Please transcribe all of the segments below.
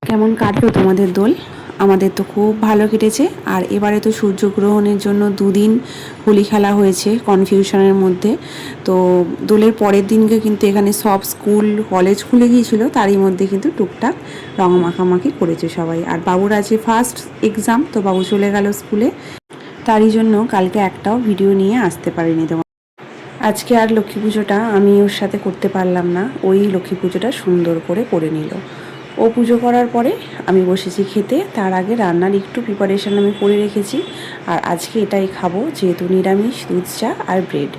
কেমন কাটলো তোমাদের দোল? আমাদের তো খুব ভালো কেটেছে। আর এবারে তো সূর্যগ্রহণের জন্য দুদিন হোলি খেলা হয়েছে কনফিউশনের মধ্যে। তো দোলের পরের দিনকে কিন্তু এখানে সব স্কুল কলেজ খুলে গিয়েছিলো, তারই মধ্যে কিন্তু টুকটাক রং মাখামাখি করেছে সবাই। আর বাবুর আছে ফার্স্ট এক্সাম, তো বাবু চলে গেল স্কুলে, তারই জন্য কালকে একটাও ভিডিও নিয়ে আসতে পারিনি তোমার। আজকে আর লক্ষ্মী পুজোটা আমি ওর সাথে করতে পারলাম না, ওই লক্ষ্মী পুজোটা সুন্দর করে নিল। ও পুজো করার পরে আমি বসেছি খেতে। তার আগে রান্নার একটু প্রিপারেশান আমি করে রেখেছি। আর আজকে এটাই খাবো, যেহেতু নিরামিষ, দুধ চা আর ব্রেড।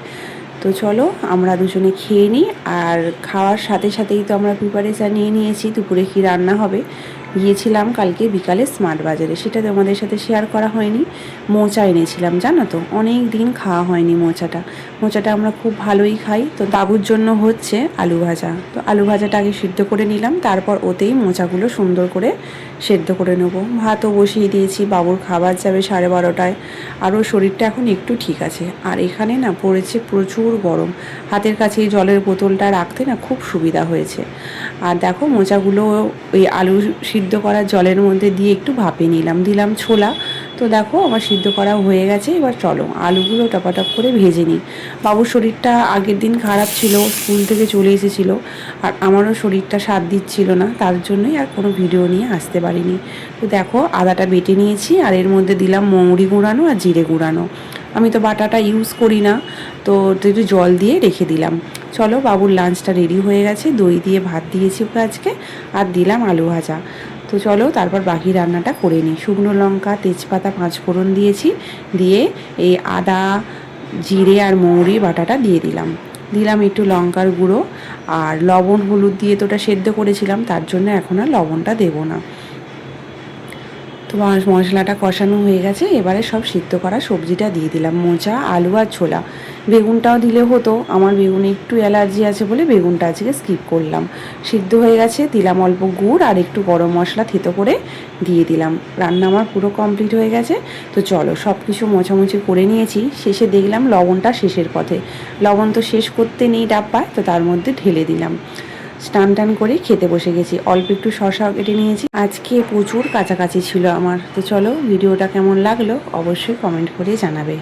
তো চলো আমরা দুজনে খেয়ে নিই। আর খাওয়ার সাথে সাথেই তো আমরা প্রিপারেশান নিয়ে নিয়েছি দুপুরে কী রান্না হবে। গিয়েছিলাম কালকে বিকালে স্মার্ট বাজারে, সেটা তোমাদের সাথে শেয়ার করা হয়নি। মোচা এনেছিলাম, জানো তো অনেক দিন খাওয়া হয়নি মোচাটা আমরা খুব ভালোই খাই। তো বাবুর জন্য হচ্ছে আলু ভাজা। তো আলু ভাজাটা আগে সিদ্ধ করে নিলাম, তারপর ওতেই মোচাগুলো সুন্দর করে সেদ্ধ করে নেবো। ভাতও বসিয়ে দিয়েছি, বাবুর খাবার যাবে 12:30টায়। আরও শরীরটা এখন একটু ঠিক আছে। আর এখানে না পড়েছে প্রচুর গরম, হাতের কাছে এই জলের বোতলটা রাখতে না খুব সুবিধা হয়েছে। আর দেখো মোচাগুলো ওই আলু সিদ্ধ করা জলের মধ্যে দিয়ে একটু ভাপে দিলাম ছোলা। তো দেখো আমার সিদ্ধ করা হয়ে গেছে। এবার চলো আলুগুলো টপাটপ করে ভেজে নিই। বাবুর শরীরটা আগের দিন খারাপ ছিল, স্কুল থেকে চলে এসেছিলো। আর আমারও শরীরটা সাথ দিচ্ছিল না, তার জন্যই আর কোনো ভিডিও নিয়ে আসতে পারিনি। তো দেখো আদাটা বেটে নিয়েছি, আর এর মধ্যে দিলাম মৌরি গুঁড়ানো আর জিরে গুঁড়ানো। আমি তো বাটাটা ইউজ করি না, তো একটু জল দিয়ে রেখে দিলাম। চলো বাবুর লাঞ্চটা রেডি হয়ে গেছে, দই দিয়ে ভাত দিয়েছি ওকে আজকে, আর দিলাম আলু ভাজা। তো চলো তারপর বাকি রান্নাটা করে নিই। শুকনো লঙ্কা, তেজপাতা, 5 ফোড়ন দিয়েছি, দিয়ে এই আদা, জিরে আর মৌরি বাটাটা দিয়ে দিলাম একটু লঙ্কার গুঁড়ো আর লবণ হলুদ দিয়ে তো ওটা সেদ্ধ করেছিলাম, তার জন্য এখন আর লবণটা দেবো না। তো মশলাটা কষানো হয়ে গেছে, এবারে সব সিদ্ধ করা সবজিটা দিয়ে দিলাম, মোচা, আলু আর ছোলা। বেগুনটাও দিলে হতো, আমার বেগুনে একটু অ্যালার্জি আছে বলে বেগুনটা আজকে স্কিপ করলাম। সিদ্ধ হয়ে গেছে, দিলাম অল্প গুড় আর একটু গরম মশলা থেতো করে দিয়ে দিলাম। রান্না আমার পুরো কমপ্লিট হয়ে গেছে। তো চলো সব কিছু মোছামুছি করে নিয়েছি, শেষে দেখলাম লবণটা শেষের পথে। লবণ তো শেষ করতে নেই ডাব্বায়, তো তার মধ্যে ঢেলে দিলাম। স্নান টান করে খেতে বসে গেছি, অল্প একটু শশাও কেটে নিয়েছি। আজকে প্রচুর কাছাকাছি ছিল আমার। তো চলো ভিডিওটা কেমন লাগলো অবশ্যই কমেন্ট করে জানাবে।